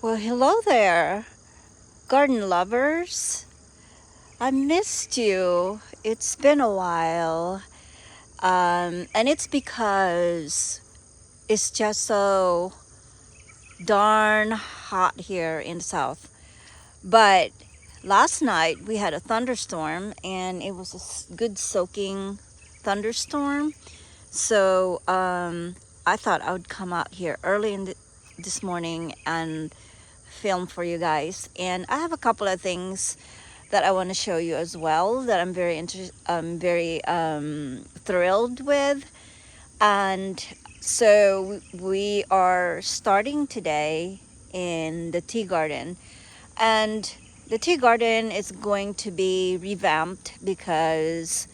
Well, hello there, garden lovers. I missed you. It's been a while. And it's because it's just so darn hot here in the south. But last night we had a thunderstorm and it was a good soaking thunderstorm. So I thought I would come out here early this morning and film for you guys. And I have a couple of things that I want to show you as well that I'm very thrilled with. And so we are starting today in the tea garden, and the tea garden is going to be revamped because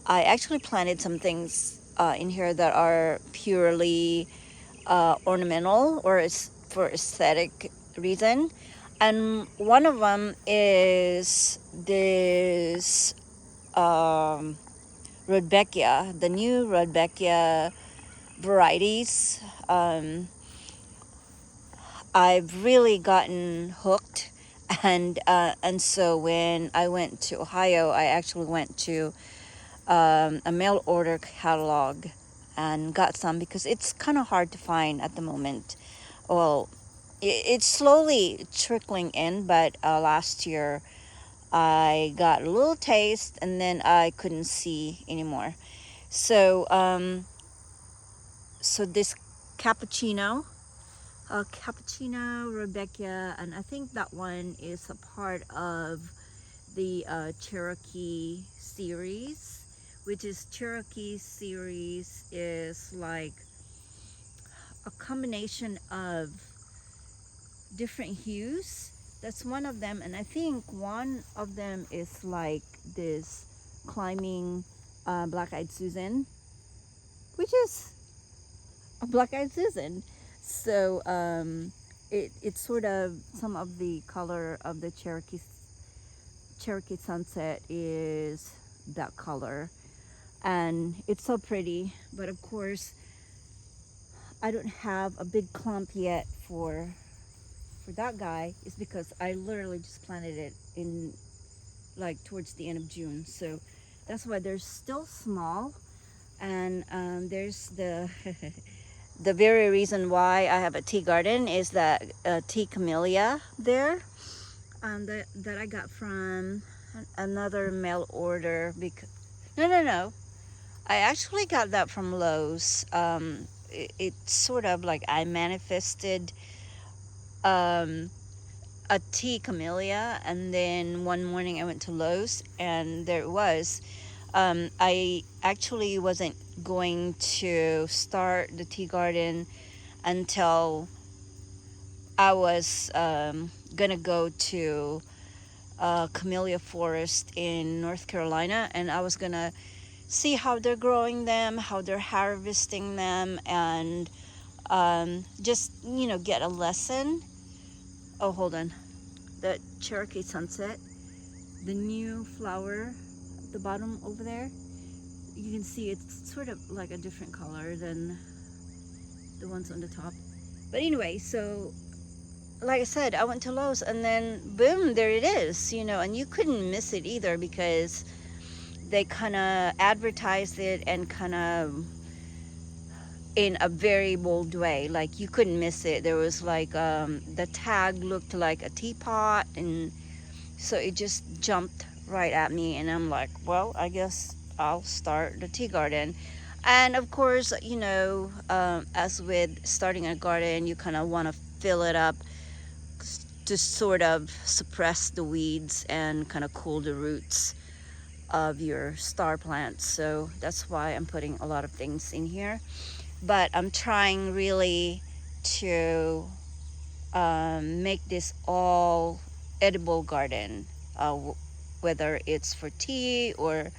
I actually planted some things in here that are purely ornamental or is for aesthetic reason. And one of them is this Rudbeckia, the new Rudbeckia varieties. I've really gotten hooked, and so when I went to Ohio, I actually went to a mail order catalog and got some because it's kind of hard to find at the moment. Well, it's slowly trickling in, but last year I got a little taste and then I couldn't see anymore. So, so this cappuccino, Rebecca, and I think that one is a part of the Cherokee series, which is Cherokee series is like a combination of different hues. That's one of them, and I think one of them is like this climbing black-eyed Susan, which is a black-eyed Susan. So it's sort of some of the color of the Cherokee sunset is that color, and it's so pretty. But of course, I don't have a big clump yet for that guy. Is because I literally just planted it in like towards the end of June, so that's why they're still small. And there's the the very reason why I have a tea garden is that tea camellia there, that I got from another mail order. Because no, I actually got that from Lowe's. It's sort of like I manifested um, a tea camellia, and then one morning I went to Lowe's and there it was. I actually wasn't going to start the tea garden until I was gonna go to camellia forest in North Carolina, and I was gonna see how they're growing them, how they're harvesting them, and just get a lesson. Oh, hold on. The Cherokee sunset, the new flower at the bottom over there, you can see it's sort of like a different color than the ones on the top. But anyway, so like I said, I went to Lowe's and then boom, there it is, and you couldn't miss it either because they kind of advertised it and kind of in a very bold way. Like you couldn't miss it. There was like the tag looked like a teapot, and so it just jumped right at me, and I'm like, well, I guess I'll start the tea garden. And of course, as with starting a garden, you kind of want to fill it up to sort of suppress the weeds and kind of cool the roots of your star plants. So that's why I'm putting a lot of things in here. But I'm trying really to make this all edible garden, whether it's for tea or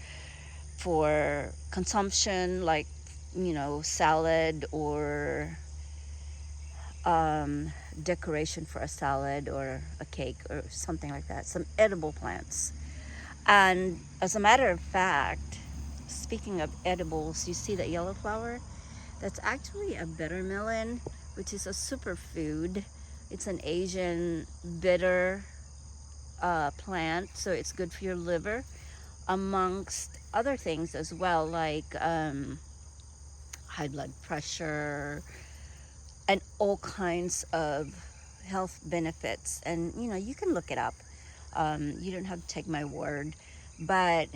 for consumption, like salad or decoration for a salad or a cake or something like that. Some edible plants. And as a matter of fact, speaking of edibles, you see that yellow flower? That's actually a bittermelon, which is a superfood. It's an Asian bitter plant, so it's good for your liver, amongst other things as well, like high blood pressure and all kinds of health benefits. And you can look it up. You don't have to take my word, but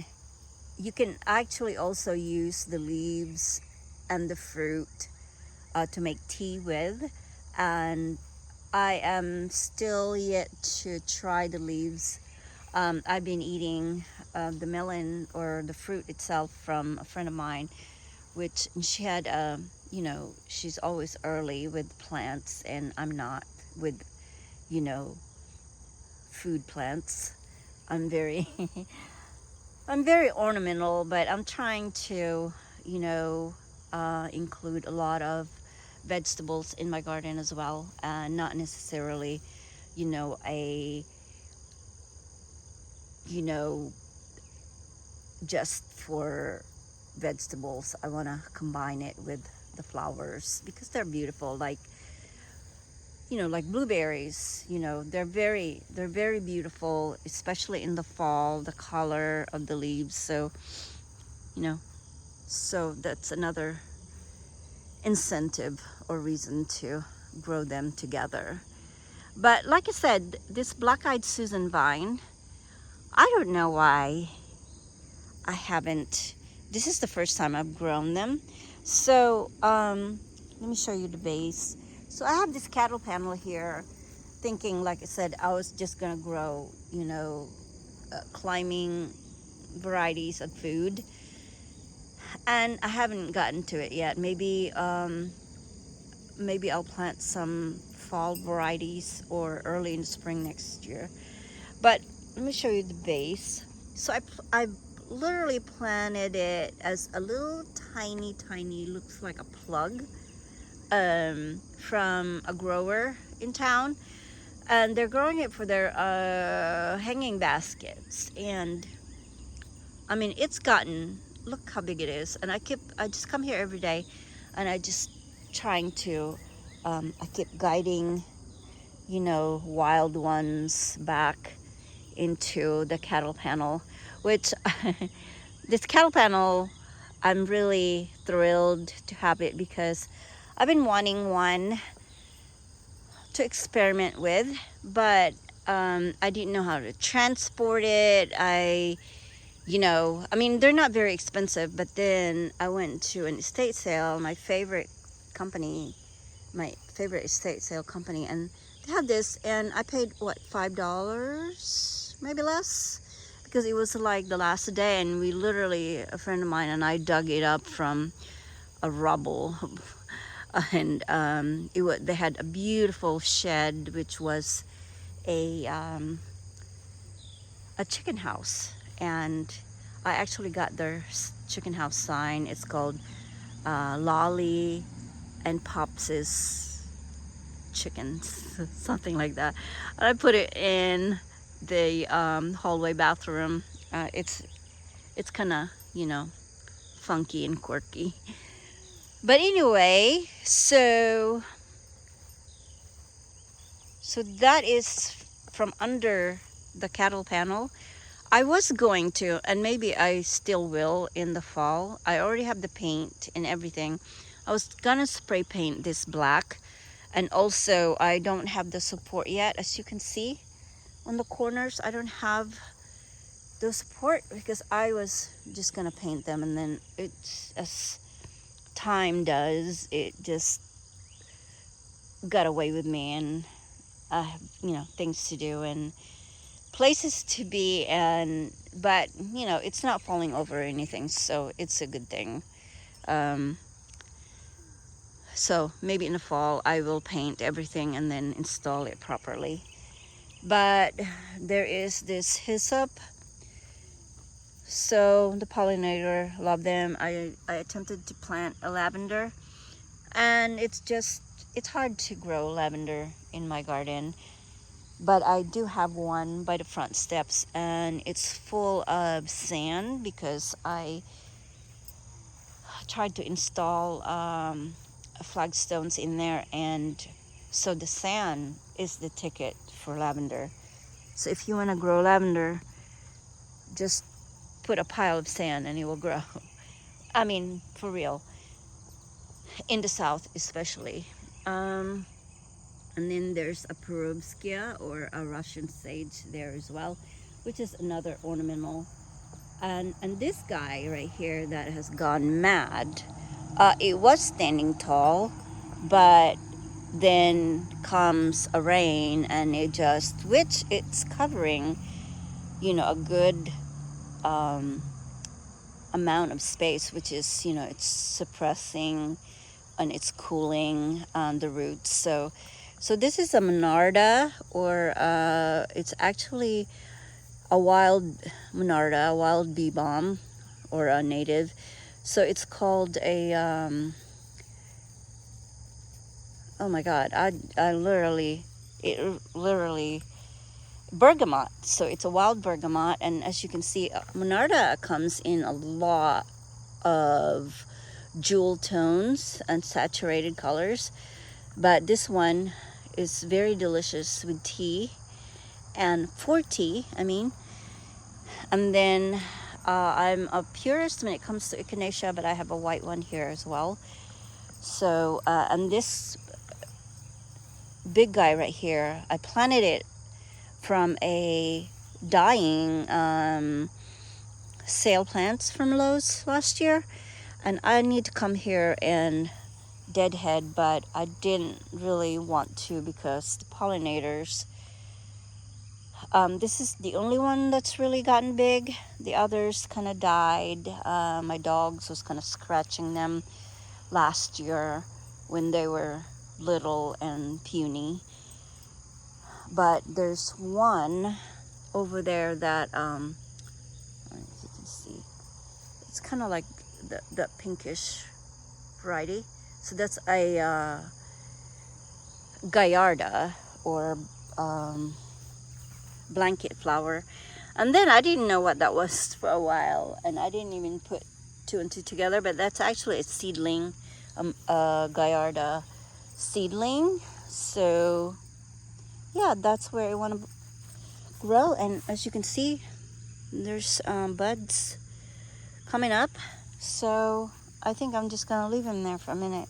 you can actually also use the leaves and the fruit to make tea with. And I am still yet to try the leaves. I've been eating the melon or the fruit itself from a friend of mine, which she had, she's always early with plants, and I'm not with, you know, food plants. I'm very, I'm very ornamental, but I'm trying to, include a lot of vegetables in my garden as well, not necessarily, a, you know, just for vegetables. I want to combine it with the flowers because they're beautiful. Like blueberries, they're very beautiful, especially in the fall, the color of the leaves. So, you know, so that's another incentive or reason to grow them together. But like I said, this black-eyed Susan vine, I don't know why I haven't. This is the first time I've grown them. So let me show you the base. So I have this cattle panel here, thinking, like I said, I was just gonna grow, climbing varieties of food, and I haven't gotten to it yet. Maybe I'll plant some fall varieties or early in the spring next year. But let me show you the base. So I literally planted it as a little tiny, looks like a plug, from a grower in town, and they're growing it for their hanging baskets. And I mean, it's gotten, look how big it is. And I just come here every day, and I just trying to, I keep guiding, wild ones back into the cattle panel, which this cattle panel, I'm really thrilled to have it because I've been wanting one to experiment with, but I didn't know how to transport it. I mean, they're not very expensive, but then I went to an estate sale, my favorite estate sale company, and they had this, and I paid, what, $5, maybe less, because it was like the last day, and we literally, a friend of mine and I dug it up from a rubble. And they had a beautiful shed, which was a chicken house, and I actually got their chicken house sign. It's called Lolly and Pops's Chickens, something like that. And I put it in the hallway bathroom. It's kind of, funky and quirky. But anyway, so that is from under the cattle panel. I was going to, and maybe I still will in the fall. I already have the paint and everything. I was gonna spray paint this black, and also I don't have the support yet. As you can see on the corners, I don't have the support because I was just gonna paint them, and then it's, as time does, it just got away with me, and I have, things to do and places to be, but it's not falling over or anything, so it's a good thing. So maybe in the fall I will paint everything and then install it properly. But there is this hyssop, so the pollinator love them. I attempted to plant a lavender, and it's hard to grow lavender in my garden. But I do have one by the front steps, and it's full of sand because I tried to install flagstones in there, and So the sand is the ticket for lavender. So if you want to grow lavender, just put a pile of sand and it will grow. I mean, for real. In the south especially. And then there's a Perubskia, or a Russian sage, there as well, which is another ornamental. And this guy right here that has gone mad, it was standing tall, but then comes a rain and it just, which it's covering, you know, a good amount of space, which is, you know, it's suppressing and it's cooling the roots. So this is a monarda, or it's actually a wild monarda, a wild bee balm, or a native. So it's called a oh my god, I literally, it literally, bergamot. So it's a wild bergamot, and as you can see, monarda comes in a lot of jewel tones and saturated colors, but this one is very delicious with tea, and for tea, I mean. And then I'm a purist when it comes to echinacea, but I have a white one here as well. So and this big guy right here, I planted it from a dying sale plants from Lowe's last year, and I need to come here and deadhead, but I didn't really want to because the pollinators, this is the only one that's really gotten big. The others kind of died. My dogs was kind of scratching them last year when they were little and puny. But there's one over there that I don't know if you can see, it's kind of like the pinkish variety. So that's a Gallarda, or blanket flower. And then I didn't know what that was for a while, and I didn't even put two and two together, but that's actually a seedling, a Gallarda seedling. So yeah, that's where I want to grow. And as you can see, there's buds coming up, so I think I'm just gonna leave them there for a minute.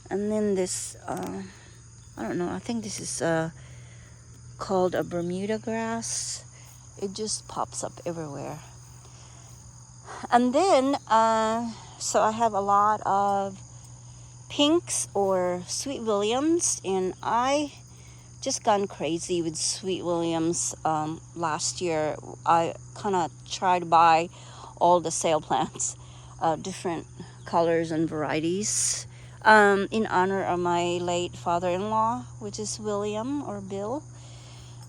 And then this I don't know, I think this is called a Bermuda grass. It just pops up everywhere. And then so I have a lot of pinks, or Sweet Williams, and I just gone crazy with Sweet Williams. Last year I kind of tried to buy all the sale plants, different colors and varieties, in honor of my late father-in-law, which is William, or Bill.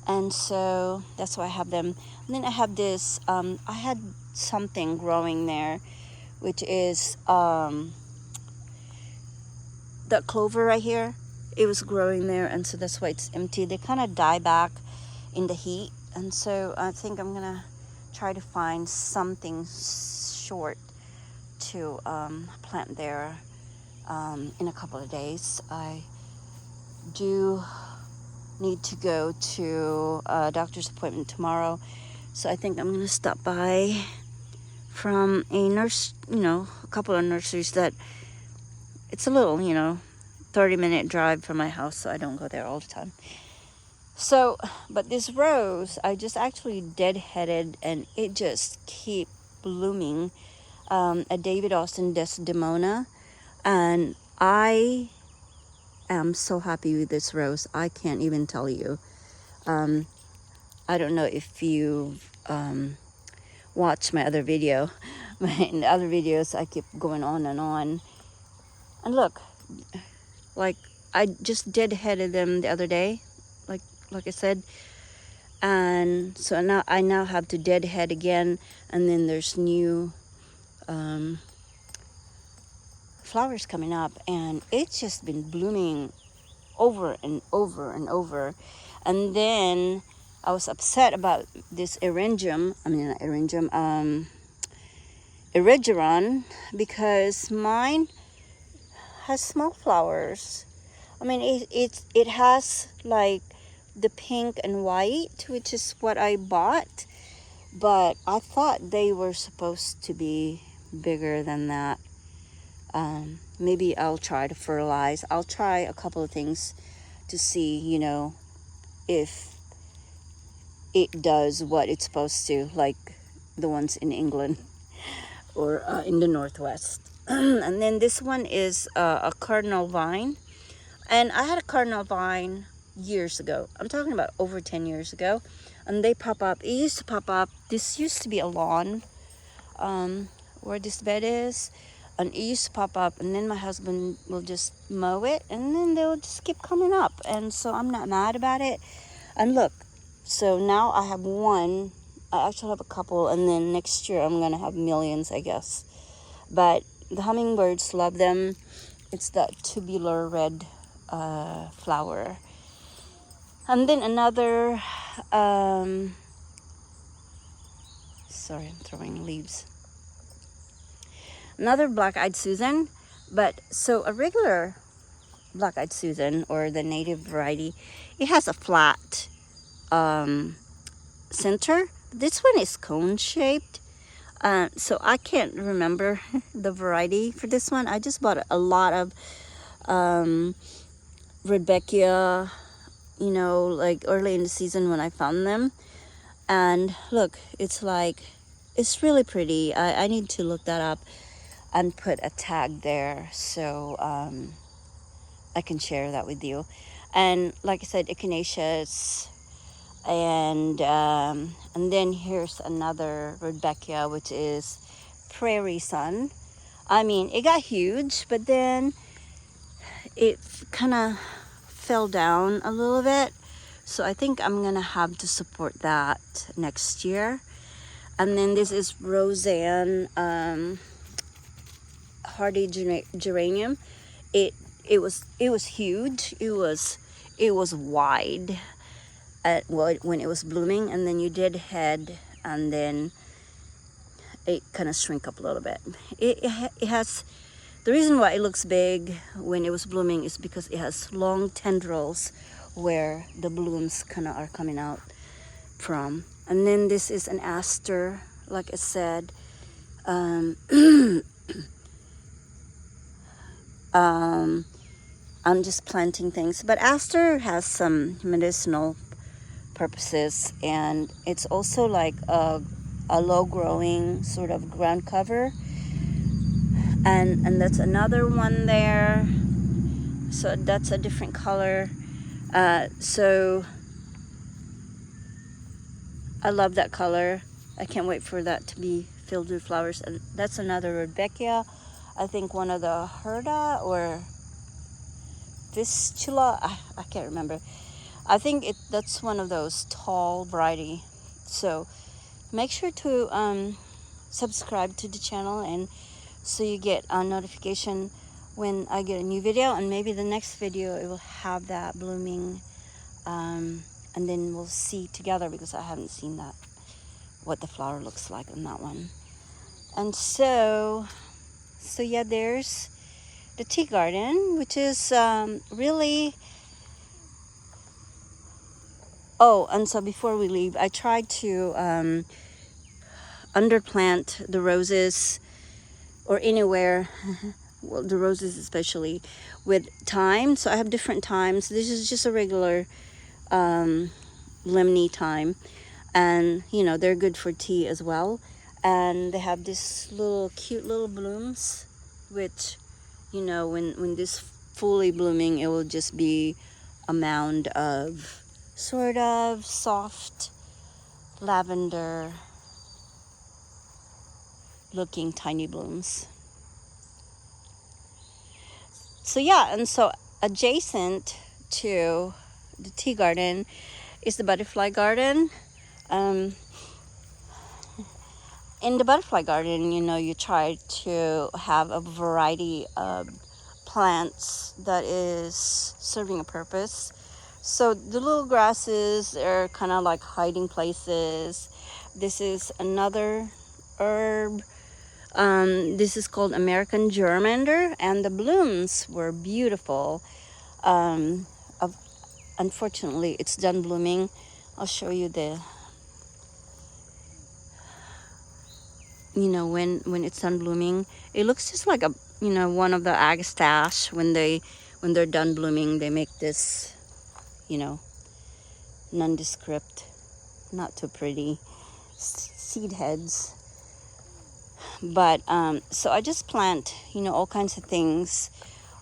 And so that's why I have them. And then I have this, I had something growing there, which is that clover right here. It was growing there, and so that's why it's empty. They kind of die back in the heat, and so I think I'm gonna try to find something short to plant there in a couple of days. I do need to go to a doctor's appointment tomorrow, so I think I'm gonna stop by from a nurse, you know, a couple of nurseries that it's a little, you know, 30-minute drive from my house, so I don't go there all the time. So, but this rose, I just actually deadheaded, and it just keep blooming. A David Austin Desdemona, and I am so happy with this rose. I can't even tell you. I don't know if you watch my other video. In the other videos, I keep going on. And look, like I just deadheaded them the other day, like I said. And so now I have to deadhead again, and then there's new flowers coming up, and it's just been blooming over and over and over. And then I was upset about this erigeron, because mine has small flowers. I mean, it has like the pink and white, which is what I bought, but I thought they were supposed to be bigger than that. Maybe I'll try to fertilize. I'll try a couple of things to see, if it does what it's supposed to, like the ones in England or in the Northwest. And then this one is a cardinal vine. And I had a cardinal vine years ago. I'm talking about over 10 years ago. And they pop up. It used to pop up. This used to be a lawn where this bed is. And it used to pop up. And then my husband will just mow it. And then they'll just keep coming up. And so I'm not mad about it. And look. So now I have one. I actually have a couple. And then next year I'm going to have millions, I guess. But the hummingbirds love them. It's the tubular red flower. And then another, sorry, I'm throwing leaves. Another black-eyed Susan, but so a regular black-eyed Susan or the native variety, it has a flat center. This one is cone-shaped. So I can't remember the variety for this one. I just bought a lot of Rudbeckia, like early in the season when I found them. And look, it's really pretty. I need to look that up and put a tag there so I can share that with you. And like I said, echinaceas, and then here's another Rudbeckia, which is Prairie Sun. I mean, it got huge, but then it kind of fell down a little bit. So I think I'm gonna have to support that next year. And then this is Roseanne hardy geranium. It was huge. It was wide when it was blooming, and then you did head, and then it kind of shrink up a little bit. It has, the reason why it looks big when it was blooming is because it has long tendrils where the blooms kind of are coming out from. And then this is an aster, like I said. I'm just planting things, but aster has some medicinal purposes, and it's also like a low growing sort of ground cover, and that's another one there. So that's a different color. So I love that color. I can't wait for that to be filled with flowers. And that's another Rudbeckia. I think one of the Herda or Fistula, I can't remember. I think that's one of those tall variety. So make sure to subscribe to the channel, and so you get a notification when I get a new video, and maybe the next video it will have that blooming, and then we'll see together, because I haven't seen that, what the flower looks like on that one. And so yeah, there's the tea garden, which is really. Oh, and so before we leave, I tried to underplant the roses, or anywhere, well, the roses especially, with thyme. So I have different thymes. This is just a regular lemony thyme, and they're good for tea as well. And they have this little cute little blooms, which when this fully blooming, it will just be a mound of sort of soft lavender looking tiny blooms. So yeah, and so adjacent to the tea garden is the butterfly garden. In the butterfly garden, you try to have a variety of plants that is serving a purpose. So the little grasses are kind of like hiding places. This is another herb. This is called American germander, and the blooms were beautiful. Um, unfortunately, it's done blooming. I'll show you when it's done blooming. It looks just like one of the agastache. When they're done blooming, they make this, you know, nondescript, not too pretty seed heads. But so I just plant, all kinds of things.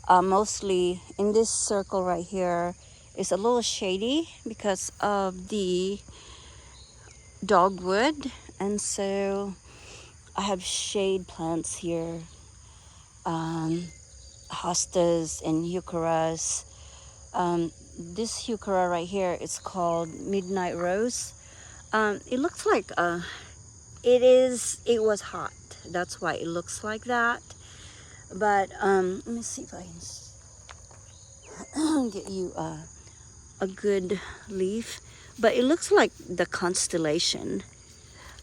Mostly in this circle right here is a little shady because of the dogwood, and so I have shade plants here, hostas and eucharas. This euchara right here is called Midnight Rose. It looks like it was hot. That's why it looks like that. But let me see if I can get you a good leaf. But it looks like the constellation.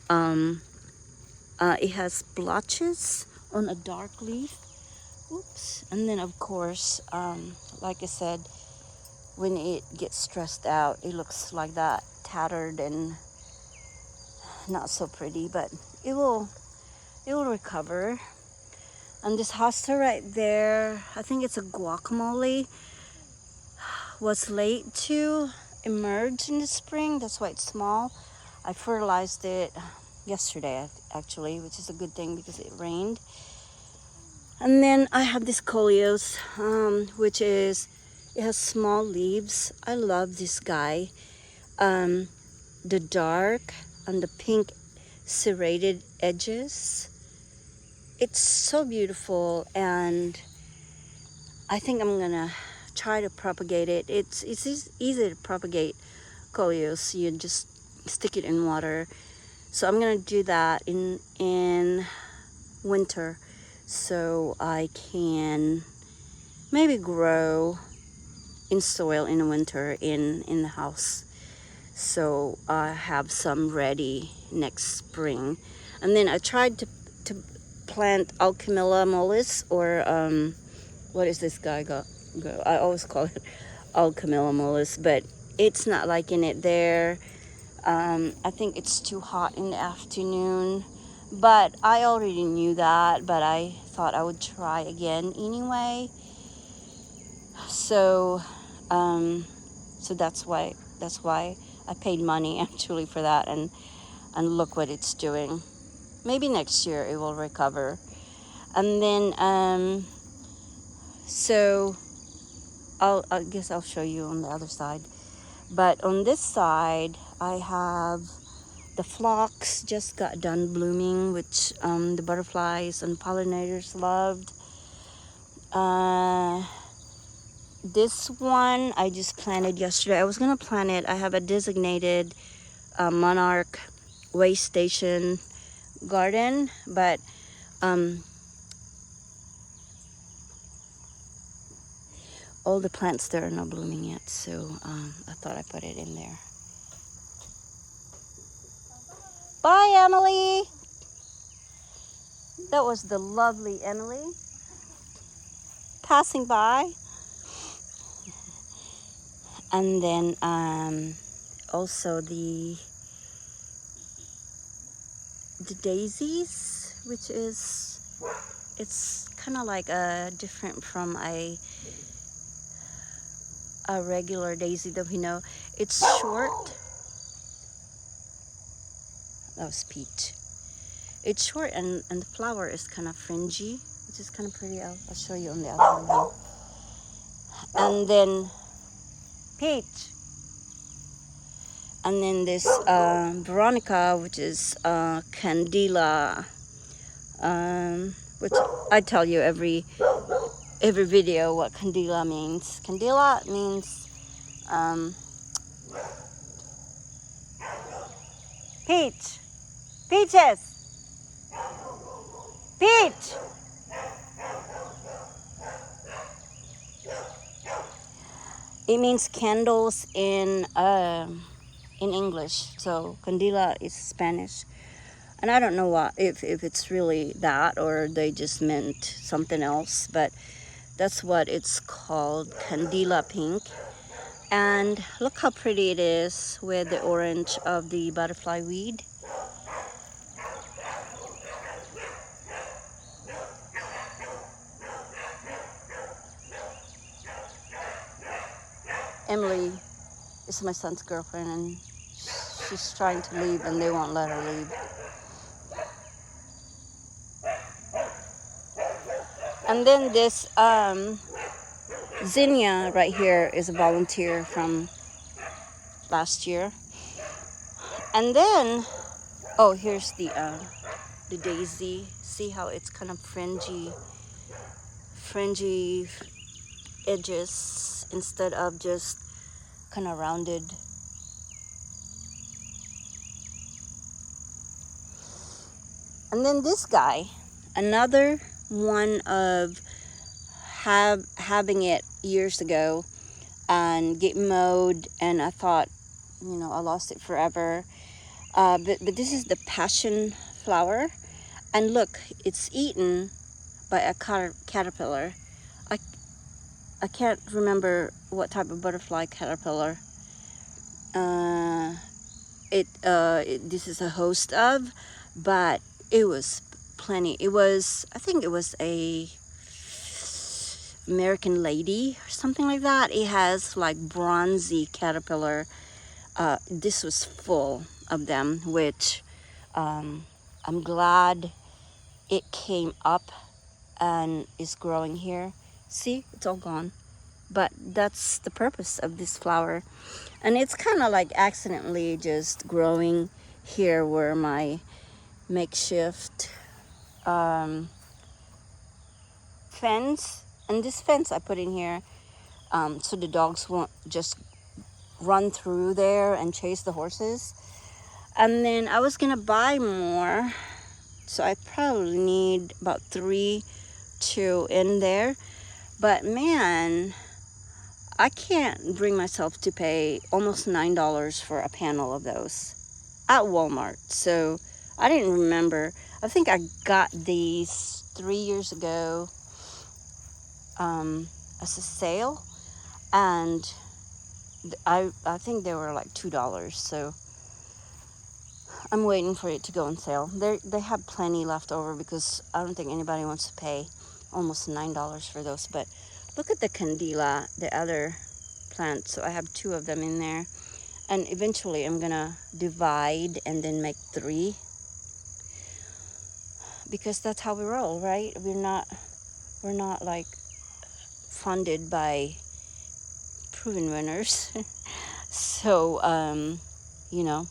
It has blotches on a dark leaf. Oops. And then of course, like I said, when it gets stressed out, it looks like that, tattered and not so pretty, but it will recover. And this hosta right there, I think it's a guacamole, was late to emerge in the spring. That's why it's small. I fertilized it yesterday actually, which is a good thing because it rained. And then I have this coleus, it has small leaves. I love this guy. The dark and the pink serrated edges. It's so beautiful, and I think I'm gonna try to propagate it. It's easy to propagate coleus. You just stick it in water. So I'm gonna do that in winter, so I can maybe grow in soil in the winter in the house. So I have some ready next spring. And then I tried to plant Alchemilla mollis, or what is this guy go? I always call it Alchemilla mollis, but it's not liking it there. I think it's too hot in the afternoon, but I already knew that, but I thought I would try again anyway. So that's why I paid money actually for that, and look what it's doing. Maybe next year it will recover. And then so I guess I'll show you on the other side. But on this side I have the phlox just got done blooming, which the butterflies and pollinators loved. This one I just planted yesterday. I was gonna plant it. I have a designated monarch way station garden, but all the plants there are not blooming yet, so I thought I'd put it in there. Bye, Emily. That was the lovely Emily passing by. And then also the daisies, which it's kind of like different from a regular daisy that we know. It's short. That was peach. It's short, and the flower is kind of fringy, which is kind of pretty. I'll show you on the other one. And then peach. And then this Veronica, which is Candela, which I tell you every video what Candela means. Candela means peach. Peaches. Peach. It means candles in English. So Candela is Spanish, and I don't know if it's really that or they just meant something else. But That's what it's called, Candila pink. And look how pretty it is with the orange of the butterfly weed. Emily is my son's girlfriend, and she's trying to leave and they won't let her leave. And then this zinnia right here is a volunteer from last year. And then, oh, here's the daisy. See how it's kind of fringy edges instead of just kind of rounded. And then this guy, another one of having it years ago and get mowed, and I thought, you know, I lost it forever. But this is the passion flower, and look, it's eaten by a caterpillar. I can't remember what type of butterfly caterpillar this is a host of, but it was plenty. It was, I think it was a American lady or something like that. It has like bronzy caterpillar. This was full of them, which I'm glad it came up and is growing here. See, it's all gone. But that's the purpose of this flower. And it's kind of like accidentally just growing here where my makeshift fence, and this fence I put in here so the dogs won't just run through there and chase the horses. And then I was gonna buy more, so I probably need about 3 to in there. But man, I can't bring myself to pay almost $9 for a panel of those at Walmart. So I didn't remember. I think I got these 3 years ago as a sale, and I think they were like $2. So I'm waiting for it to go on sale. They have plenty left over because I don't think anybody wants to pay almost $9 for those. But look at the candila, the other plant. So I have 2 of them in there, and eventually I'm gonna divide and then make 3, because that's how we roll, right? We're not like funded by proven winners. So you know,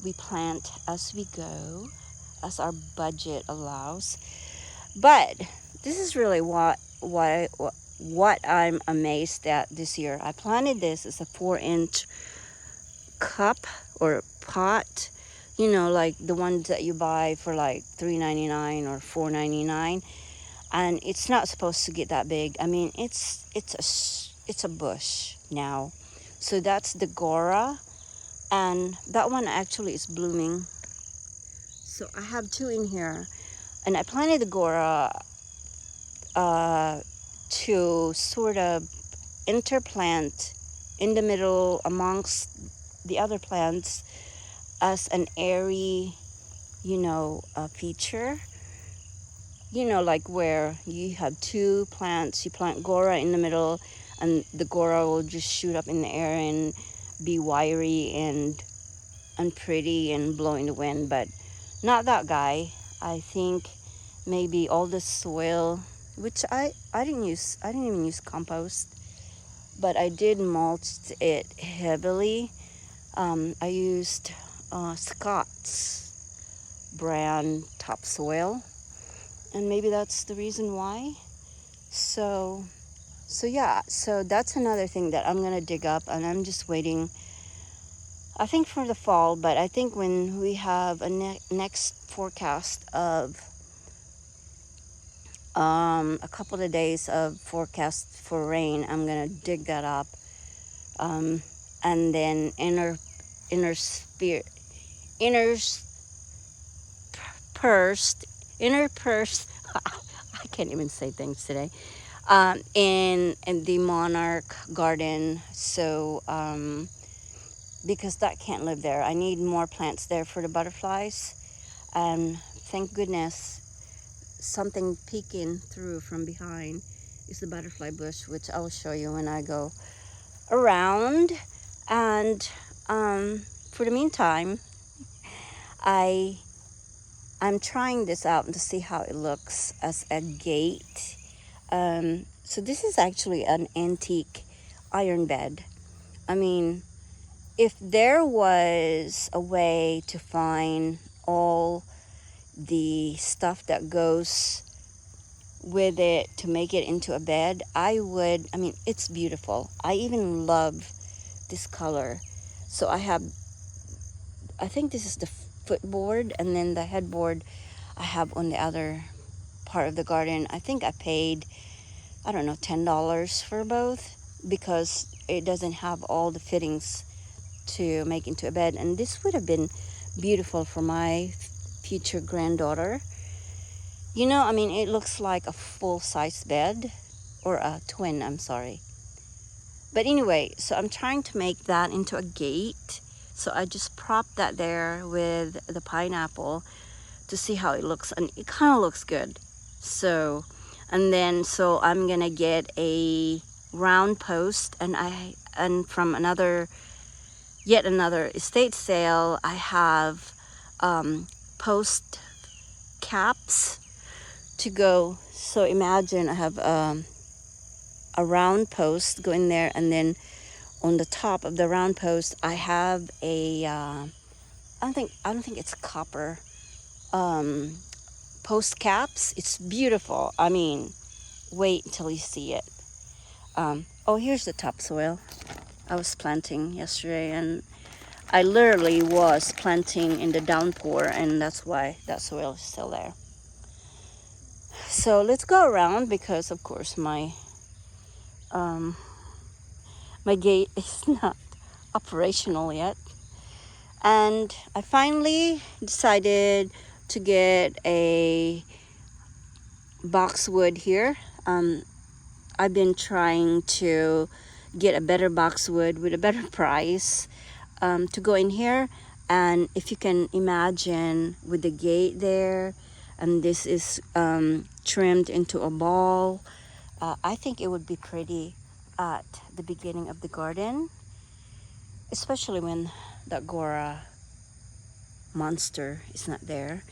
we plant as we go, as our budget allows. But this is really what I'm amazed at this year. I planted this as a 4-inch cup or pot, you know, like the ones that you buy for like $3.99 or $4.99, and it's not supposed to get that big. I mean, it's a bush now. So that's the Gora, and that one actually is blooming. So I have 2 in here, and I planted the Gora to sort of interplant in the middle amongst the other plants as an airy, you know, feature. You know, like where you have 2 plants, you plant Gora in the middle, and the Gora will just shoot up in the air and be wiry and pretty and blow in the wind. But not that guy. I think maybe all the soil, which I didn't even use compost, but I did mulch it heavily. I used Scott's brand topsoil, and maybe that's the reason why. So yeah, so that's another thing that I'm gonna dig up, and I'm just waiting, I think, for the fall. But I think when we have a next forecast of a couple of days of forecast for rain, I'm gonna dig that up, and then interspersed I can't even say things today. in the monarch garden. So because that can't live there, I need more plants there for the butterflies. And thank goodness, something peeking through from behind is the butterfly bush, which I'll show you when I go around. And for the meantime, I'm trying this out to see how it looks as a gate. So this is actually an antique iron bed. I mean, if there was a way to find all the stuff that goes with it to make it into a bed, I would. I mean, it's beautiful. I even love this color. So I think this is the footboard, and then the headboard I have on the other part of the garden. I think I paid, I don't know, $10 for both, because it doesn't have all the fittings to make into a bed. And this would have been beautiful for my future granddaughter. You know, I mean, it looks like a full-size bed, or a twin, I'm sorry. But anyway, so I'm trying to make that into a gate. So I just propped that there with the pineapple to see how it looks, and it kind of looks good. So, and then so I'm gonna get a round post, and from yet another estate sale, I have post caps to go. So imagine I have a round post go in there, and then on the top of the round post I have a I don't think it's copper post caps. It's beautiful. I mean, wait until you see it. Oh, here's the topsoil I was planting yesterday, and I literally was planting in the downpour, and that's why that soil is still there. So let's go around, because of course my gate is not operational yet. And I finally decided to get a boxwood here. I've been trying to get a better boxwood with a better price to go in here. And if you can imagine, with the gate there, and this is trimmed into a ball, I think it would be pretty at the beginning of the garden, especially when the Agora monster is not there.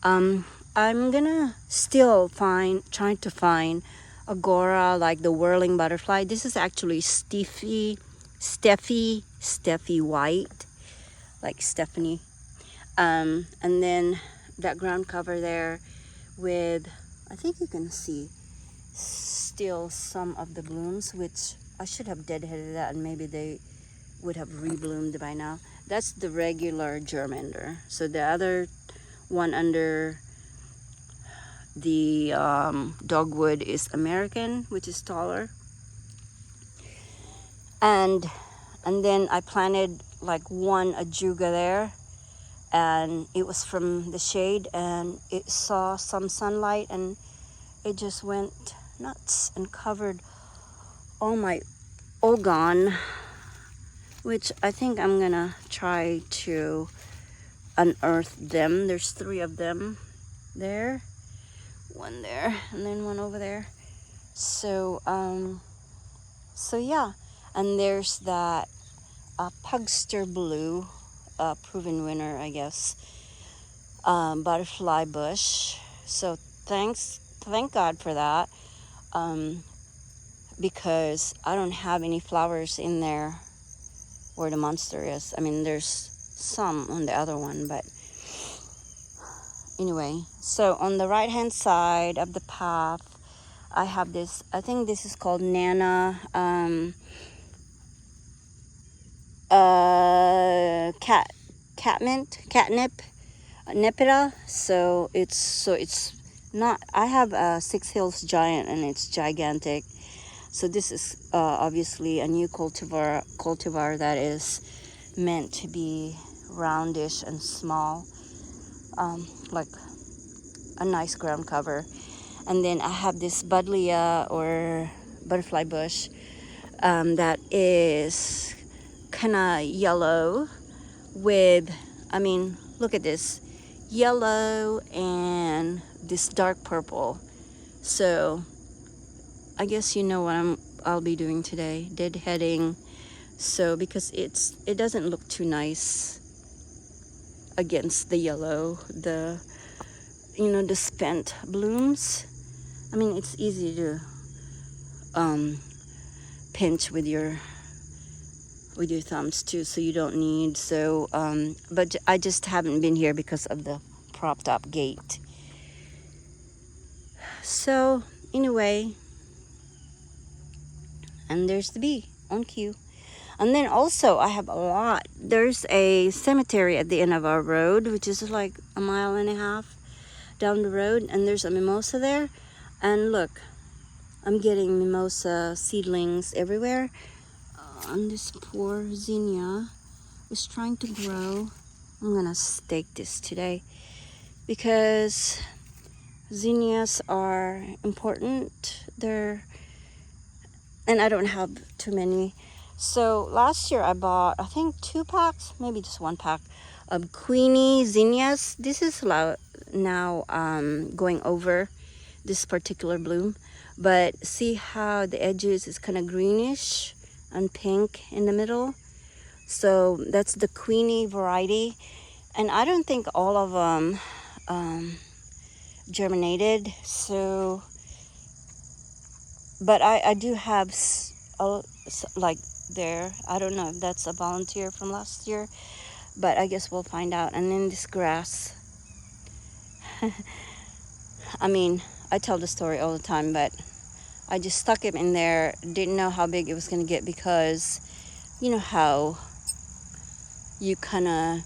I'm gonna still trying to find Agora, like the whirling butterfly. This is actually Steffi White, like Stephanie. And then that ground cover there with, I think you can see still some of the blooms, which I should have deadheaded that, and maybe they would have rebloomed by now. That's the regular germander. So the other one under the dogwood is American, which is taller. And then I planted like one ajuga there, and it was from the shade, and it saw some sunlight, and it just went nuts and covered all my ogon, which I think I'm gonna try to unearth them. There's 3 of them there, one there, and then one over there. So yeah, and there's that Pugster Blue, proven winner, I guess, butterfly bush. So thank God for that, because I don't have any flowers in there where the monster is. I mean, there's some on the other one, but anyway. So on the right hand side of the path, I have this, I think this is called Nana catnip nipida. So it's not, I have a 6 Hills Giant, and it's gigantic. So this is obviously a new cultivar that is meant to be roundish and small, like a nice ground cover. And then I have this buddleia or butterfly bush that is kind of yellow with, I mean, look at this, yellow and this dark purple. So I guess you know what I'll be doing today, deadheading. So because it doesn't look too nice against the yellow, the the spent blooms. I mean, it's easy to pinch with your thumbs too, so you don't need. So but I just haven't been here because of the propped up gate. So anyway, and there's the bee on cue. And then also I have a lot. There's a cemetery at the end of our road, which is like a mile and a half down the road, and there's a mimosa there. And look, I'm getting mimosa seedlings everywhere. And this poor zinnia is trying to grow. I'm gonna stake this today because zinnias are important. And I don't have too many. So last year I bought, I think 2 packs, maybe just 1 pack of Queenie zinnias. This is now going over this particular bloom, but see how the edges is kind of greenish and pink in the middle. So that's the Queenie variety, and I don't think all of them germinated. So, but I do have like there. I don't know if that's a volunteer from last year, but I guess we'll find out. And then this grass. I mean, I tell the story all the time, but I just stuck it in there. Didn't know how big it was going to get because you know how you kind of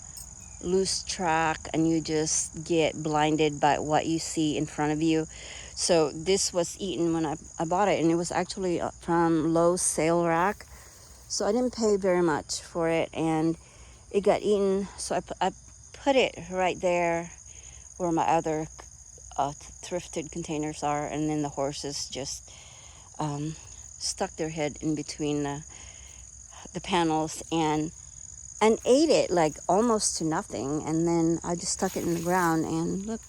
lose track and you just get blinded by what you see in front of you. So this was eaten when I bought it, and it was actually from Lowe's sale rack. So I didn't pay very much for it, and it got eaten. So I put it right there where my other thrifted containers are, and then the horses just stuck their head in between the panels and ate it like almost to nothing. And then I just stuck it in the ground, and look.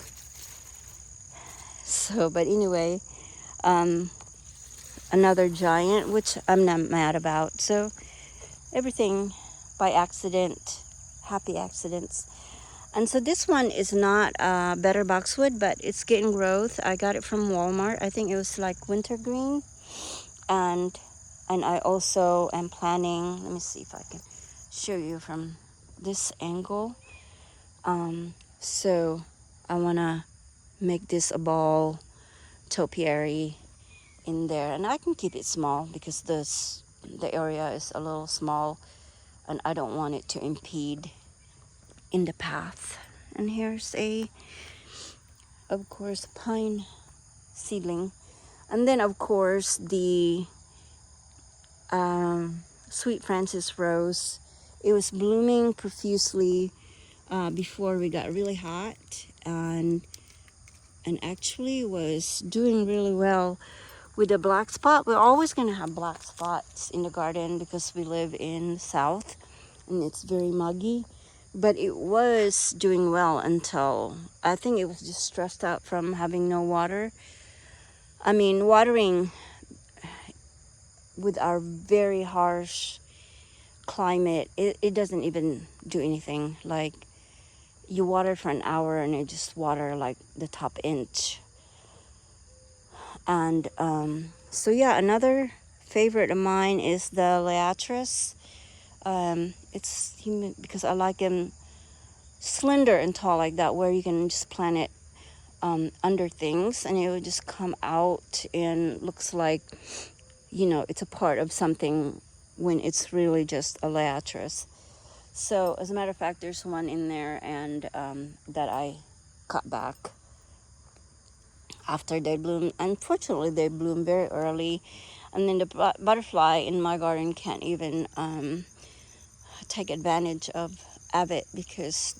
So, but anyway, another giant, which I'm not mad about. So everything by accident, happy accidents. And so this one is not better boxwood, but it's getting growth. I got it from Walmart. I think it was like wintergreen. And I also am planning, let me see if I can show you from this angle. So I want to make this a ball topiary in there, and I can keep it small because the area is a little small, and I don't want it to impede in the path. And here's of course, pine seedling, and then of course the sweet Francis rose. It was blooming profusely before we got really hot, and actually was doing really well with the black spot. We're always going to have black spots in the garden because we live in the south and it's very muggy, but it was doing well until I think it was just stressed out from having no water. I mean, watering with our very harsh climate, it doesn't even do anything. Like, you water for an hour and it just water like the top inch. And so yeah, another favorite of mine is the Liatris. It's because I like them slender and tall like that, where you can just plant it under things and it will just come out and looks like, it's a part of something when it's really just a Liatris. So as a matter of fact, there's one in there and that I cut back after they bloom. Unfortunately, they bloom very early, and then the butterfly in my garden can't even take advantage of it because,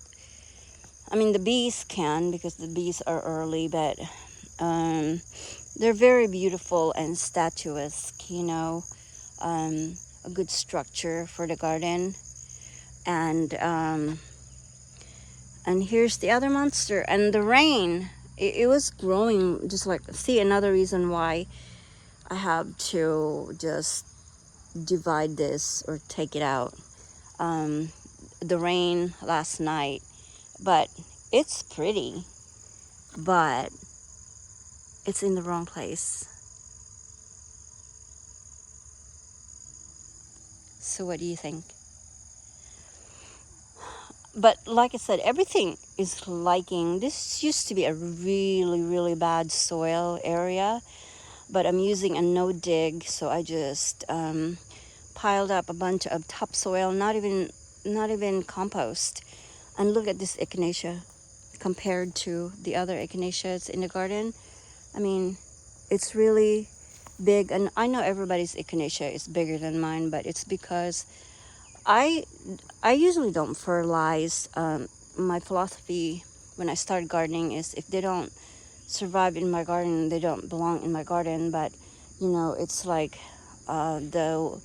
I mean, the bees can because the bees are early, but They're very beautiful and statuesque, you know, a good structure for the garden. And here's the other monster. And the rain, it was growing just like, see, another reason why I have to just divide this or take it out. The rain last night, but it's pretty, but it's in the wrong place. So what do you think? But like I said, everything is liking. This used to be a really, really bad soil area, but I'm using a no dig, so I just piled up a bunch of topsoil, not even compost. And look at this echinacea compared to the other echinaceas in the garden. I mean, it's really big, and I know everybody's echinacea is bigger than mine, but it's because I usually don't fertilize. My philosophy when I start gardening is if they don't survive in my garden, they don't belong in my garden. But you know, it's like the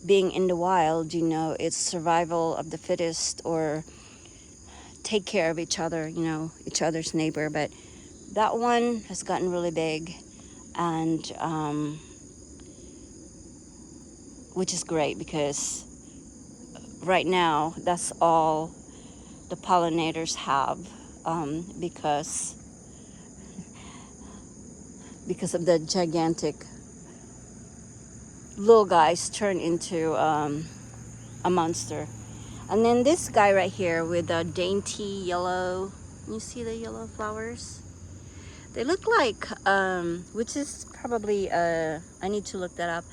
being in the wild, you know, it's survival of the fittest, or take care of each other, you know, each other's neighbor. But that one has gotten really big, and which is great because right now that's all the pollinators have, because of the gigantic little guys turn into a monster. And then this guy right here with the dainty yellow, you see the yellow flowers? They look like, which is probably, I need to look that up,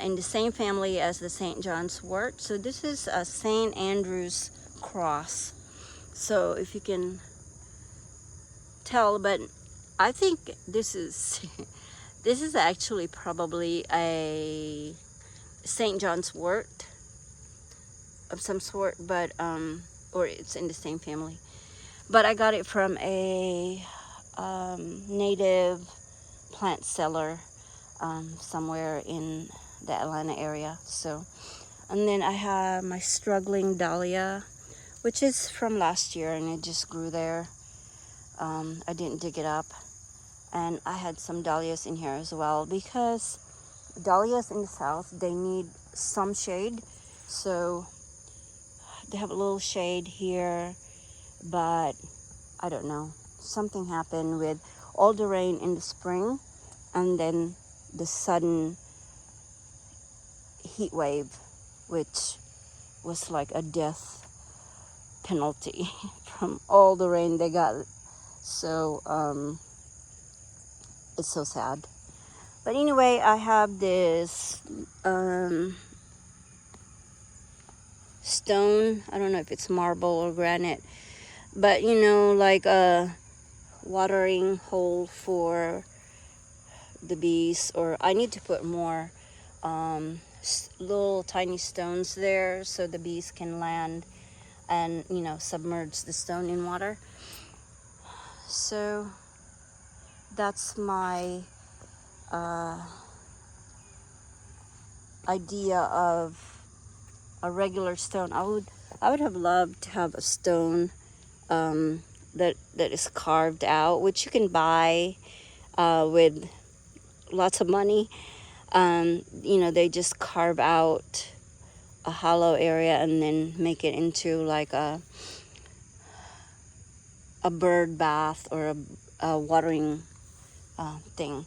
in the same family as the St. John's wort. So this is a St. Andrew's cross. So if you can tell, but I think this is this is actually probably a St. John's wort of some sort, but or it's in the same family. But I got it from a native plant seller somewhere in the Atlanta area. So, and then I have my struggling dahlia, which is from last year, and it just grew there. I didn't dig it up. And I had some dahlias in here as well, because dahlias in the south, they need some shade. So they have a little shade here, but I don't know. Something happened with all the rain in the spring and then the sudden heat wave, which was like a death penalty from all the rain they got. So it's so sad. But anyway, I have this stone. I don't know if it's marble or granite, but you know, like a watering hole for the bees. Or I need to put more little tiny stones there so the bees can land and, you know, submerge the stone in water. So that's my idea of a regular stone. I would have loved to have a stone that is carved out, which you can buy with lots of money. You know, they just carve out a hollow area and then make it into like a bird bath or a watering thing.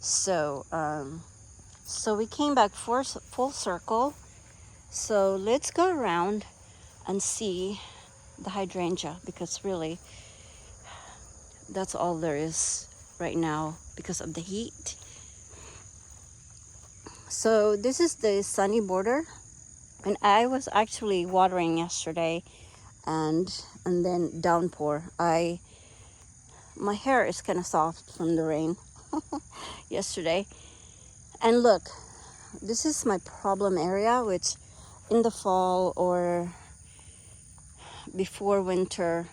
So so we came back full circle. So let's go around and see the hydrangea, because really that's all there is right now because of the heat. So this is the sunny border, and I was actually watering yesterday, and then downpour. My hair is kind of soft from the rain yesterday. And look, this is my problem area, which in the fall or before winter,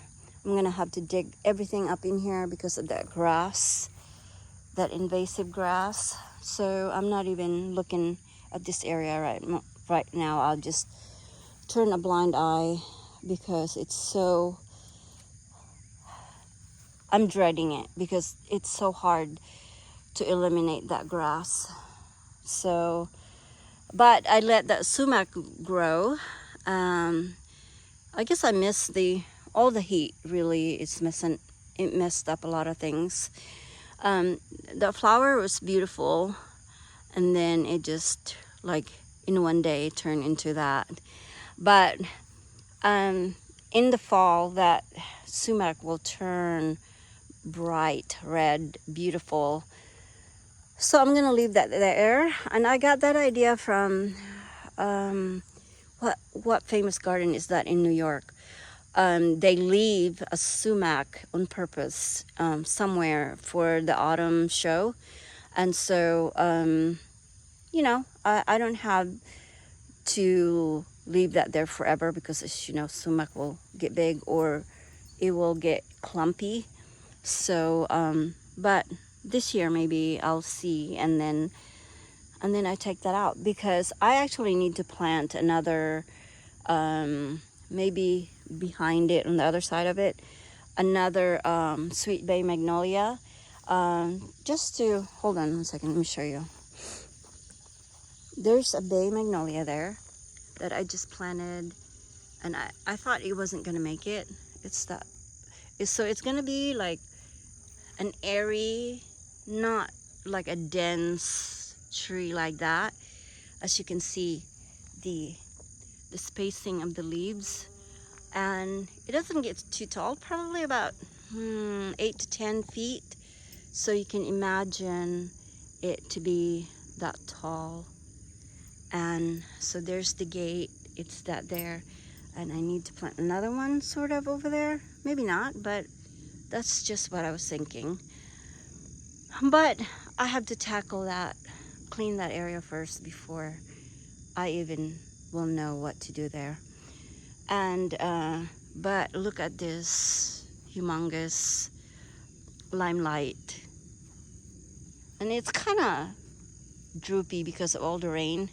I'm gonna have to dig everything up in here because of that grass, that invasive grass. So I'm not even looking at this area right now. I'll just turn a blind eye because it's so, I'm dreading it because it's so hard to eliminate that grass. So, but I let that sumac grow. I guess I missed all the heat. Really, it messed up a lot of things. The flower was beautiful, and then it just like in one day turned into that. But in the fall, that sumac will turn bright red, beautiful. So I'm gonna leave that there. And I got that idea from what famous garden is that in New York? They leave a sumac on purpose somewhere for the autumn show. And so, you know, I don't have to leave that there forever because, as you know, sumac will get big or it will get clumpy. So, but this year maybe I'll see, and then I take that out because I actually need to plant another, maybe behind it on the other side of it, another sweet bay magnolia. Just to hold on 1 second, let me show you. There's a bay magnolia there that I just planted, and I thought it wasn't gonna make it. So it's gonna be like an airy, not like a dense tree like that. As you can see, the spacing of the leaves, and it doesn't get too tall, probably about 8 to 10 feet. So you can imagine it to be that tall. And so there's the gate, it's that there, and I need to plant another one sort of over there. Maybe not, but that's just what I was thinking. But I have to tackle that, clean that area first before I even will know what to do there. And but look at this humongous limelight, and it's kind of droopy because of all the rain.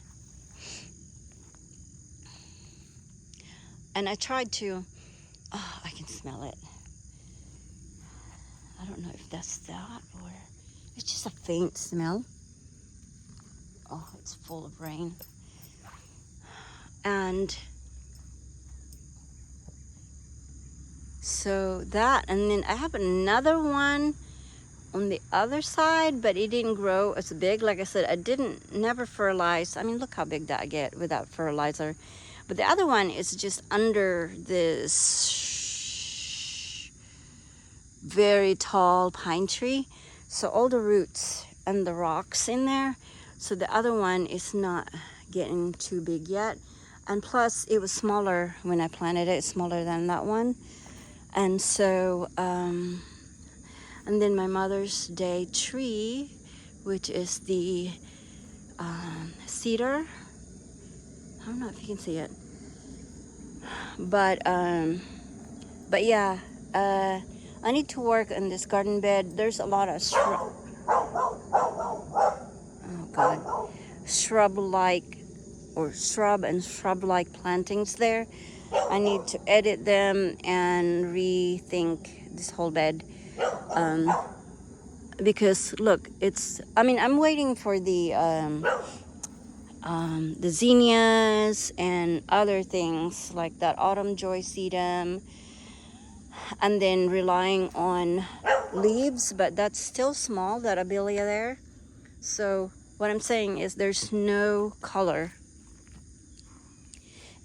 And I tried to, oh, I can smell it. I don't know if that's that or it's just a faint smell. Oh, it's full of rain. And so that, and then I have another one on the other side, but it didn't grow as big. Like I said, I never fertilize. I mean, look how big that I get without fertilizer. But the other one is just under this very tall pine tree. So all the roots and the rocks in there. So the other one is not getting too big yet. And plus it was smaller when I planted it, smaller than that one. And so, and then my Mother's Day tree, which is the cedar. I don't know if you can see it, but yeah, I need to work on this garden bed. There's a lot of shrub-like or shrub-like plantings there. I need to edit them and rethink this whole bed, because look, I'm waiting for the zinnias and other things like that autumn joy sedum, and then relying on leaves, but that's still small, that abelia there. So what I'm saying is there's no color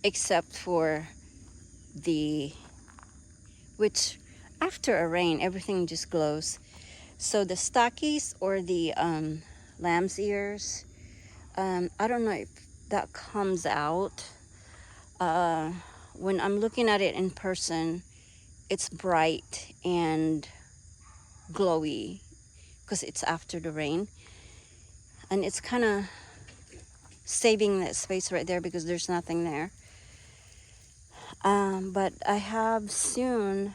except for which after a rain everything just glows. So the stockies or the lamb's ears, I don't know if that comes out. When I'm looking at it in person, it's bright and glowy because it's after the rain, and it's kind of saving that space right there because there's nothing there. But I have soon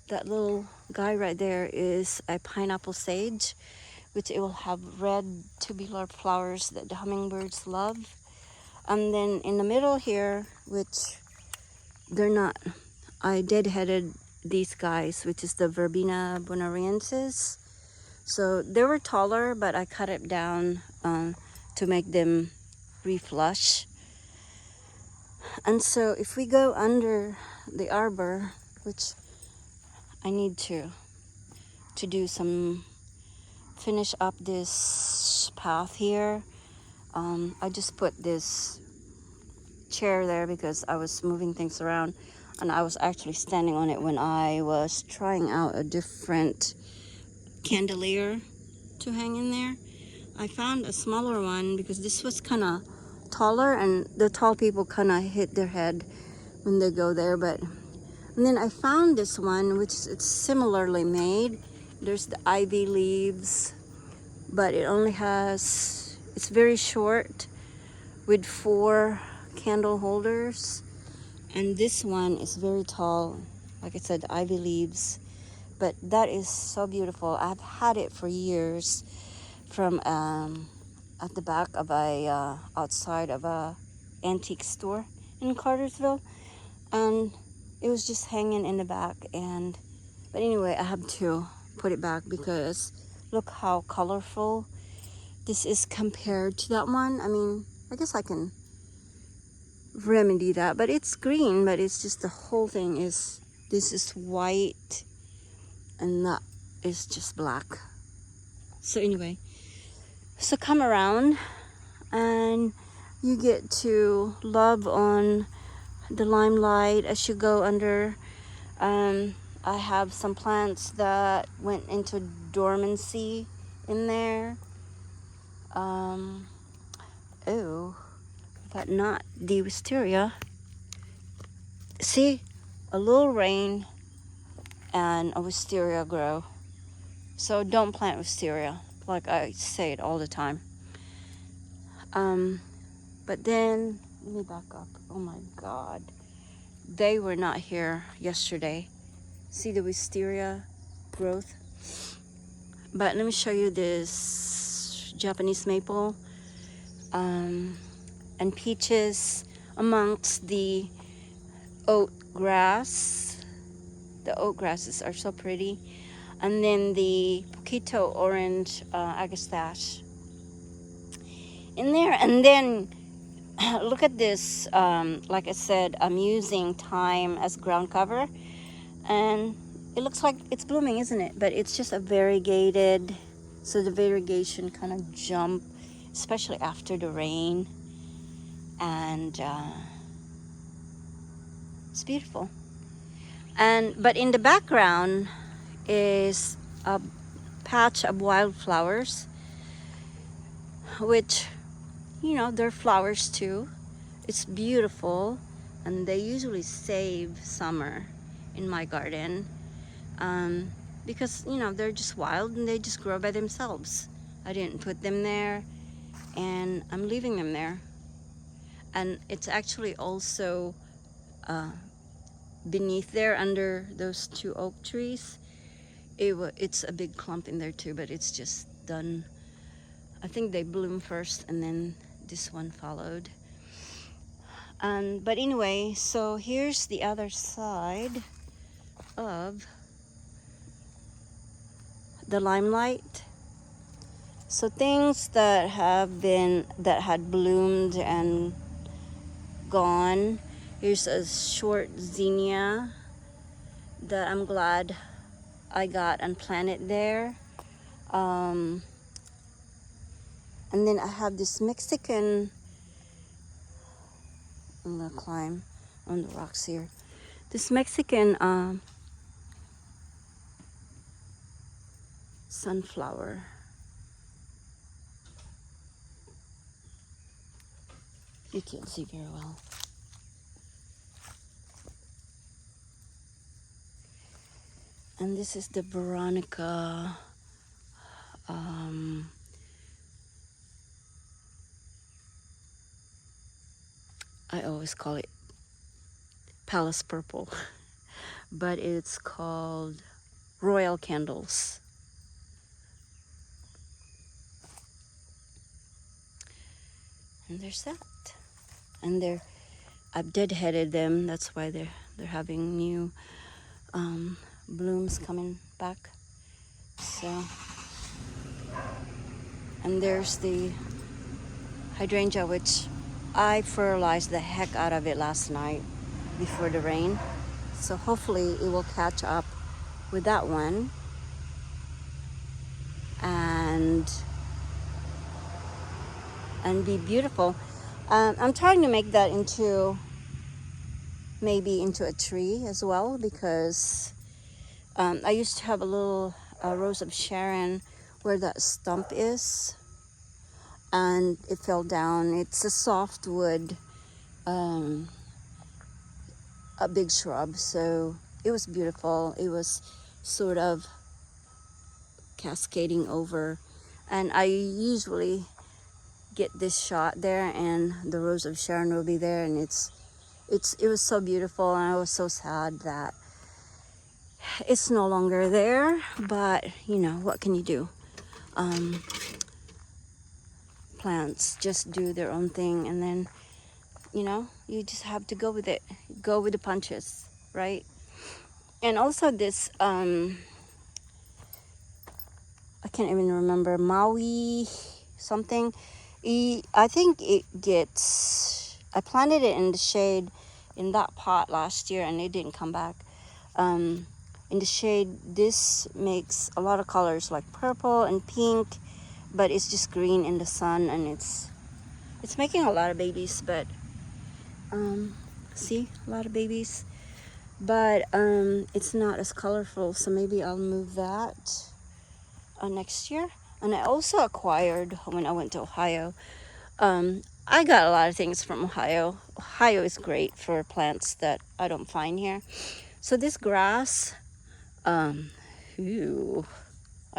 that little guy right there is a pineapple sage, which it will have red tubular flowers that the hummingbirds love. And then in the middle here, which they're not, I deadheaded these guys, which is the Verbena bonariensis. So they were taller, but I cut it down to make them reflush. And so if we go under the arbor, which I need to do some, finish up this path here. I just put this chair there because I was moving things around, and I was actually standing on it when I was trying out a different chandelier to hang in there. I found a smaller one because this was kind of taller, and the tall people kind of hit their head when they go there. But and then I found this one, which it's similarly made. There's the ivy leaves, but it only has, it's very short with 4 candle holders. And this one is very tall, like I said, the ivy leaves. But that is so beautiful. I've had it for years from at the back of a outside of a antique store in Cartersville, and it was just hanging in the back. And but anyway, I have to put it back because look how colorful this is compared to that one. I mean, I guess I can remedy that, but it's green, but it's just the whole thing is, this is white and that is just black. So anyway, so come around and you get to love on the limelight as you go under. I have some plants that went into dormancy in there. Oh, but not the wisteria. See, a little rain and a wisteria grow. So don't plant wisteria, like I say it all the time. But then, let me back up. Oh my God. They were not here yesterday. See the wisteria growth? But let me show you this Japanese maple and peaches amongst the oat grass. The oat grasses are so pretty. And then the Poquito orange agastache in there. And then look at this, like I said, I'm using thyme as ground cover, and it looks like it's blooming, isn't it? But it's just a variegated, so the variegation kind of jump, especially after the rain, and it's beautiful. And but in the background is a patch of wildflowers, which, you know, they're flowers too. It's beautiful, and they usually save summer in my garden because, you know, they're just wild and they just grow by themselves. I didn't put them there, and I'm leaving them there. And it's actually also beneath there under those 2 oak trees. It's a big clump in there too, but it's just done. I think they bloom first and then this one followed. But anyway, so here's the other side of the limelight. So things that had bloomed and gone. Here's a short zinnia that I'm glad I got and planted there. And then I have this Mexican, I'm gonna climb on the rocks here. This Mexican sunflower. You can't see very well. And this is the Veronica. I always call it Palace Purple. but it's called Royal Candles. And there's that. And I've deadheaded them. That's why they're having new blooms coming back. So, and there's the hydrangea, which I fertilized the heck out of it last night before the rain. So hopefully it will catch up with that one and be beautiful. I'm trying to make that maybe into a tree as well, because I used to have a little rose of Sharon where that stump is, and it fell down. It's a softwood, a big shrub, so it was beautiful. It was sort of cascading over, and I usually get this shot there, and the rose of Sharon will be there, and it was so beautiful, and I was so sad that it's no longer there. But you know, what can you do? Plants just do their own thing, and then you just have to go with it, go with the punches, right? And also this I can't even remember, Maui something. I think I planted it in the shade in that pot last year, and it didn't come back. In the shade, this makes a lot of colors like purple and pink, but it's just green in the sun, and it's making a lot of babies. But see, a lot of babies, but it's not as colorful, so maybe I'll move that next year. And I also acquired, when I went to Ohio, I got a lot of things from Ohio. Ohio is great for plants that I don't find here. So this grass, I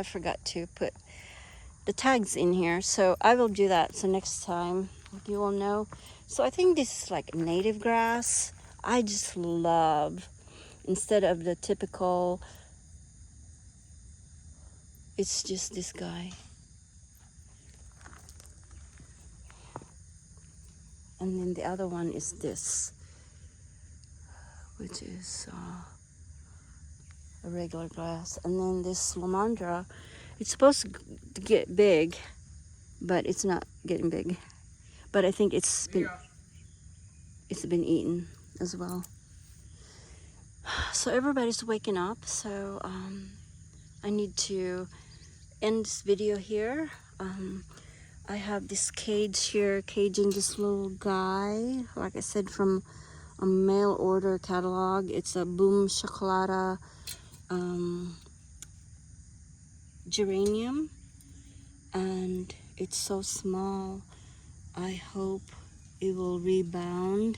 forgot to put the tags in here, so I will do that. So next time you will know. So I think this is like native grass. I just love, instead of the typical, it's just this guy. And then the other one is this, which is a regular grass. And then this Lamandra, it's supposed to get big, but it's not getting big. But I think it's been eaten as well. So everybody's waking up, so I need to end this video here. I have this cage here, caging this little guy, like I said, from a mail order catalog. It's a Boom Chocolata geranium, and it's so small. I hope it will rebound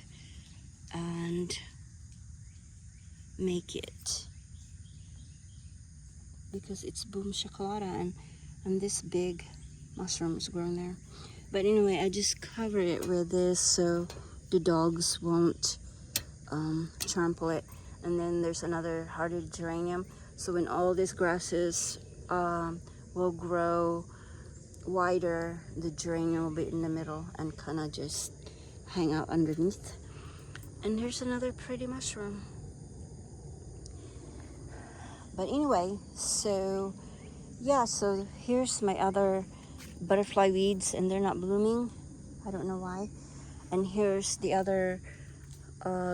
and make it, because it's Boom Chocolata, and this big mushroom is growing there. But anyway, I just covered it with this so the dogs won't trample it. And then there's another hardy geranium, so when all these grasses will grow wider, the geranium will be in the middle and kind of just hang out underneath. And there's another pretty mushroom. But anyway, so yeah, so here's my other butterfly weeds, and they're not blooming. I don't know why. And here's the other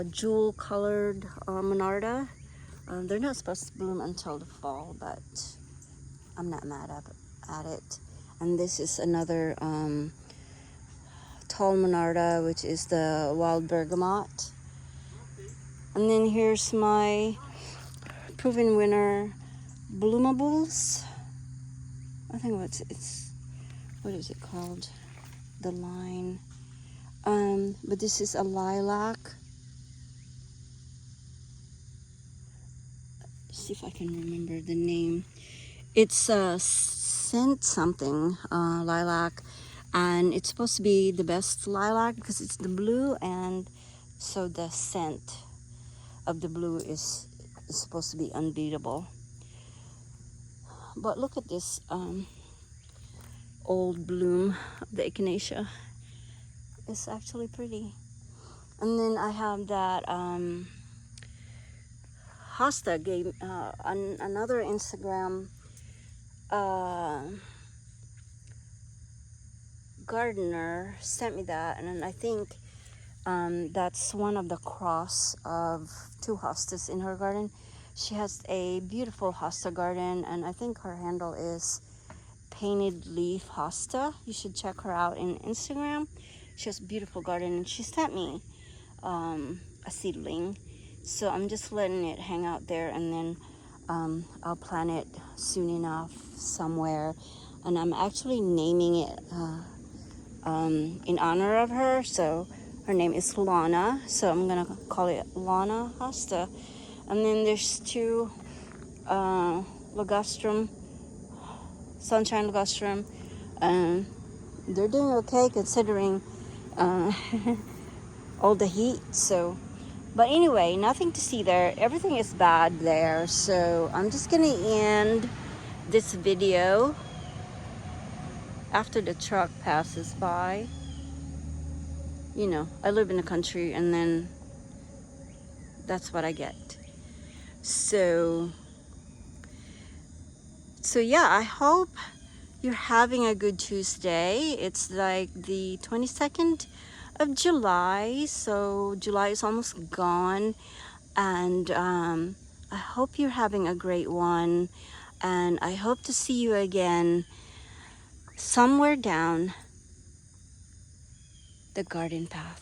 jewel colored monarda. They're not supposed to bloom until the fall, but I'm not mad at it. And this is another tall monarda, which is the wild bergamot. And then here's my proven winner bloomables. I think what is it called? The line. But this is a lilac. See if I can remember the name. It's a scent something lilac, and it's supposed to be the best lilac because it's the blue, and so the scent of the blue is is supposed to be unbeatable. But look at this old bloom of the echinacea. It's actually pretty. And then I have that hosta gave another Instagram gardener sent me that, and I think that's one of the cross of two hostas in her garden. She has a beautiful hosta garden, and I think her handle is Painted Leaf Hosta. You should check her out in Instagram. She has a beautiful garden, and she sent me a seedling, so I'm just letting it hang out there, and then I'll plant it soon enough somewhere, and I'm actually naming it in honor of her. So her name is Lana, so I'm gonna call it Lana Hosta. And then there's two ligustrum, sunshine ligustrum, and they're doing okay considering all the heat. So, but anyway, nothing to see there. Everything is bad there. So I'm just gonna end this video after the truck passes by. You know, I live in the country, and then that's what I get. So yeah, I hope you're having a good Tuesday. It's like the 22nd of July, so July is almost gone, and I hope you're having a great one, and I hope to see you again somewhere down the garden path.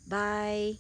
Bye.